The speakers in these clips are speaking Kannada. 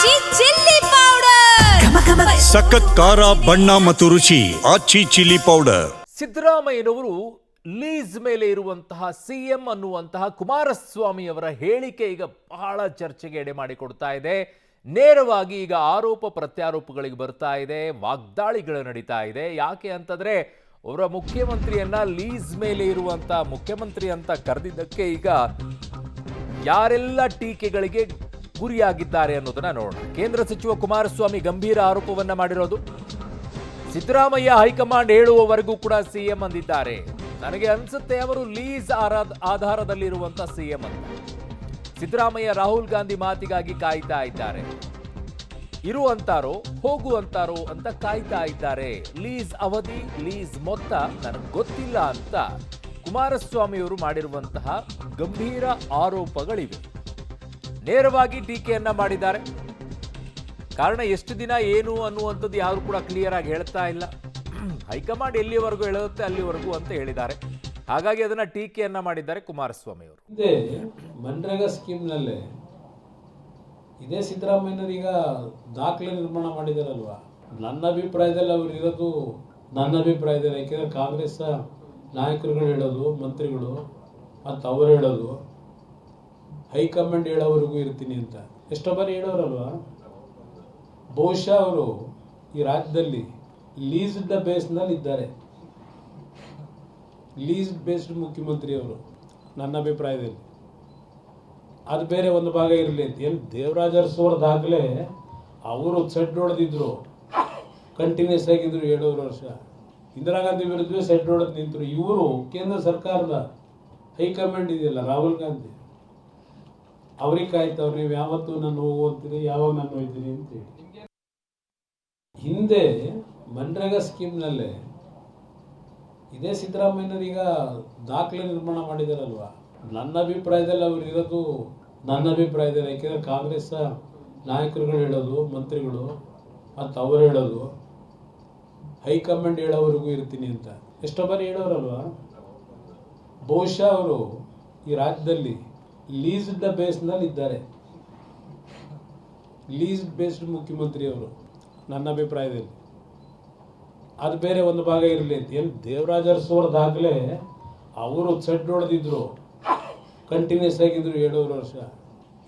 ಆಚಿ ಚಿಲ್ಲಿ ಪೌಡರ್ ಸಖತ್ ಖಾರ ಬಣ್ಣ ಮತ್ತು ರುಚಿ ಆಚಿ ಚಿಲ್ಲಿ ಪೌಡರ್. ಸಿದ್ದರಾಮಯ್ಯನವರು ಲೀಸ್ ಮೇಲೆ ಇರುವಂತಹ ಸಿಎಂ ಅನ್ನುವಂತಹ ಕುಮಾರಸ್ವಾಮಿ ಅವರ ಹೇಳಿಕೆ ಈಗ ಬಹಳ ಚರ್ಚೆಗೆ ಎಡೆ ಮಾಡಿಕೊಡ್ತಾ ಇದೆ. ನೇರವಾಗಿ ಈಗ ಆರೋಪ ಪ್ರತ್ಯಾರೋಪಗಳಿಗೆ ಬರ್ತಾ ಇದೆ, ವಾಗ್ದಾಳಿಗಳು ನಡೀತಾ ಇದೆ. ಯಾಕೆ ಅಂತಂದ್ರೆ ಅವರ ಮುಖ್ಯಮಂತ್ರಿಯನ್ನ ಲೀಸ್ ಮೇಲೆ ಇರುವಂತಹ ಮುಖ್ಯಮಂತ್ರಿ ಅಂತ ಕರೆದಿದ್ದಕ್ಕೆ ಈಗ ಯಾರೆಲ್ಲ ಟೀಕೆಗಳಿಗೆ ಗುರಿಯಾಗಿದ್ದಾರೆ ಅನ್ನೋದನ್ನ ನೋಡೋಣ. ಕೇಂದ್ರ ಸಚಿವ ಕುಮಾರಸ್ವಾಮಿ ಗಂಭೀರ ಆರೋಪವನ್ನ ಮಾಡಿರೋದು. ಸಿದ್ದರಾಮಯ್ಯ ಹೈಕಮಾಂಡ್ ಹೇಳುವವರೆಗೂ ಕೂಡ ಸಿಎಂ ಅಂದಿದ್ದಾರೆ. ನನಗೆ ಅನ್ಸುತ್ತೆ ಅವರು ಲೀಸ್ ಆಧಾರದಲ್ಲಿರುವಂತ ಸಿಎಂ ಅಂತ. ಸಿದ್ದರಾಮಯ್ಯ ರಾಹುಲ್ ಗಾಂಧಿ ಮಾತಿಗಾಗಿ ಕಾಯ್ತಾ ಇದ್ದಾರೆ. ಇರುವಂತಾರೋ ಹೋಗುವಂತಾರೋ ಅಂತ ಕಾಯ್ತಾ ಇದ್ದಾರೆ. ಲೀಸ್ ಅವಧಿ, ಲೀಸ್ ಮೊತ್ತ ನನಗೆ ಗೊತ್ತಿಲ್ಲ ಅಂತ ಕುಮಾರಸ್ವಾಮಿಯವರು ಮಾಡಿರುವಂತಹ ಗಂಭೀರ ಆರೋಪಗಳಿವೆ. ನೇರವಾಗಿ ಟೀಕೆಯನ್ನ ಮಾಡಿದ್ದಾರೆ. ಕಾರಣ ಎಷ್ಟು ದಿನ ಏನು ಅನ್ನುವಂಥದ್ದು ಯಾರು ಕೂಡ ಕ್ಲಿಯರ್ ಆಗಿ ಹೇಳ್ತಾ ಇಲ್ಲ. ಹೈಕಮಾಂಡ್ ಎಲ್ಲಿವರೆಗೂ ಹೇಳುತ್ತೆ ಅಲ್ಲಿವರೆಗೂ ಅಂತ ಹೇಳಿದ್ದಾರೆ. ಹಾಗಾಗಿ ಅದನ್ನ ಟೀಕೆಯನ್ನ ಮಾಡಿದ್ದಾರೆ ಕುಮಾರಸ್ವಾಮಿ ಅವರು. ಇದೇ ಮನ್ರೇಗಾ ಸ್ಕೀಮ್ನಲ್ಲೇ ಇದೇ ಸಿದ್ದರಾಮಯ್ಯನವರೀಗ ದಾಖಲೆ ನಿರ್ಮಾಣ ಮಾಡಿದಾರಲ್ವಾ. ನನ್ನ ಅಭಿಪ್ರಾಯದಲ್ಲಿ ಅವ್ರು ಇರೋದು ನನ್ನ ಅಭಿಪ್ರಾಯದಲ್ಲಿ, ಯಾಕೆಂದರೆ ಕಾಂಗ್ರೆಸ್ ನಾಯಕರುಗಳು ಹೇಳೋದು, ಮಂತ್ರಿಗಳು ಮತ್ತು ಅವರು ಹೇಳೋದು, ಹೈಕಮಾಂಡ್ ಹೇಳೋವರೆಗೂ ಇರ್ತೀನಿ ಅಂತ ಎಷ್ಟೋ ಬಾರಿ ಹೇಳೋರಲ್ವಾ. ಬಹುಶಃ ಅವರು ಈ ರಾಜ್ಯದಲ್ಲಿ ಲೀಸ್ಡ್ ಬೇಸ್ನಲ್ಲಿ ಇದ್ದಾರೆ. ಲೀಸ್ ಬೇಸ್ಡ್ ಮುಖ್ಯಮಂತ್ರಿ ಅವರು ನನ್ನ ಅಭಿಪ್ರಾಯದಲ್ಲಿ. ಅದು ಬೇರೆ ಒಂದು ಭಾಗ ಇರಲಿ ಅಂತ. ಏನು ದೇವರಾಜ ಅರಸು ದಾಖಲೆ ಅವರು ಸೆಡ್ ಹೊಡೆದಿದ್ರು, ಕಂಟಿನ್ಯೂಸ್ ಆಗಿದ್ರು 7 ವರ್ಷ. ಇಂದಿರಾ ಗಾಂಧಿ ವಿರುದ್ಧವೇ ಸೆಡ್ ಹೊಡೆದು ನಿಂತರು. ಇವರು ಕೇಂದ್ರ ಸರ್ಕಾರದ ಹೈಕಮಾಂಡ್ ಇದೆಯಲ್ಲ, ರಾಹುಲ್ ಗಾಂಧಿ, ಅವ್ರಿಗೆ ಕಾಯ್ತವ್ರು. ನೀವು ಯಾವತ್ತೂ ನಾನು ಹೋಗ್ತೀನಿ, ಯಾವಾಗ ನಾನು ಹೋಗ್ತೀನಿ ಅಂತೇಳಿ. ಹಿಂದೆ ಮನ್ರೇಗಾ ಸ್ಕೀಮ್ನಲ್ಲೇ ಇದೇ ಸಿದ್ದರಾಮಯ್ಯನವರೀಗ ದಾಖಲೆ ನಿರ್ಮಾಣ ಮಾಡಿದಾರಲ್ವಾ. ನನ್ನ ಅಭಿಪ್ರಾಯದಲ್ಲಿ ಅವ್ರು ಇರೋದು ನನ್ನ ಅಭಿಪ್ರಾಯದಲ್ಲಿ, ಯಾಕೆಂದರೆ ಕಾಂಗ್ರೆಸ್ ನಾಯಕರುಗಳು ಹೇಳೋದು, ಮಂತ್ರಿಗಳು ಮತ್ತು ಅವರು ಹೇಳೋದು, ಹೈಕಮಾಂಡ್ ಹೇಳೋವರೆಗೂ ಇರ್ತೀನಿ ಅಂತ ಎಷ್ಟೋ ಬಾರಿ ಹೇಳೋರಲ್ವಾ. ಬಹುಶಃ ಅವರು ಈ ರಾಜ್ಯದಲ್ಲಿ ಲೀಸ್ಡ್ ಬೇಸ್ನಲ್ಲಿ ಇದ್ದಾರೆ. ಲೀಸ್ಡ್ ಬೇಸ್ಡ್ ಮುಖ್ಯಮಂತ್ರಿ ಅವರು ನನ್ನ ಅಭಿಪ್ರಾಯದಲ್ಲಿ. ಅದು ಬೇರೆ ಒಂದು ಭಾಗ ಇರಲಿ ಅಂತ. ಏನು ದೇವರಾಜ ಅರಸು ದಾಖಲೆ ಅವರು ಸೆಡ್ ಹೊಡೆದಿದ್ರು, ಕಂಟಿನ್ಯೂಸ್ ಆಗಿದ್ರು 7 ವರ್ಷ.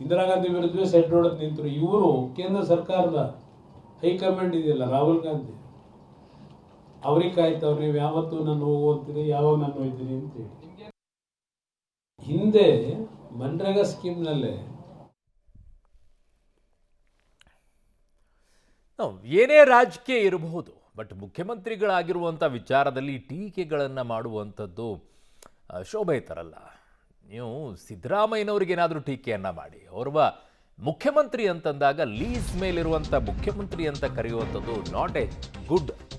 ಇಂದಿರಾ ಗಾಂಧಿ ವಿರುದ್ಧವೇ ಸೆಡ್ ಹೊಡೆದು ನಿಂತರು. ಇವರು ಕೇಂದ್ರ ಸರ್ಕಾರದ ಹೈಕಮಾಂಡ್ ಇದೆಯಲ್ಲ, ರಾಹುಲ್ ಗಾಂಧಿ, ಅವ್ರಿಗೆ ಕಾಯ್ತವ್ರು. ನೀವು ಯಾವತ್ತೂ ನಾನು ಹೋಗ್ತೀನಿ, ಯಾವಾಗ ನಾನು ಹೋಗ್ತೀನಿ ಅಂತೇಳಿ. ಹಿಂದೆ ಮನ್ರೇಗಾ ಸ್ಕೀಮ್ನಲ್ಲೇ ಏನೇ ರಾಜಕೀಯ ಇರಬಹುದು, ಬಟ್ ಮುಖ್ಯಮಂತ್ರಿಗಳಾಗಿರುವಂಥ ವಿಚಾರದಲ್ಲಿ ಟೀಕೆಗಳನ್ನು ಮಾಡುವಂಥದ್ದು ಶೋಭೆ ತರಲ್ಲ. ನೀವು ಸಿದ್ದರಾಮಯ್ಯನವ್ರಿಗೆ ಏನಾದರೂ ಟೀಕೆಯನ್ನು ಮಾಡಿ, ಓರ್ವ ಮುಖ್ಯಮಂತ್ರಿ ಅಂತಂದಾಗ ಲೀಸ್ ಮೇಲಿರುವಂಥ ಮುಖ್ಯಮಂತ್ರಿ ಅಂತ ಕರೆಯುವಂಥದ್ದು ನಾಟ್ ಎ ಗುಡ್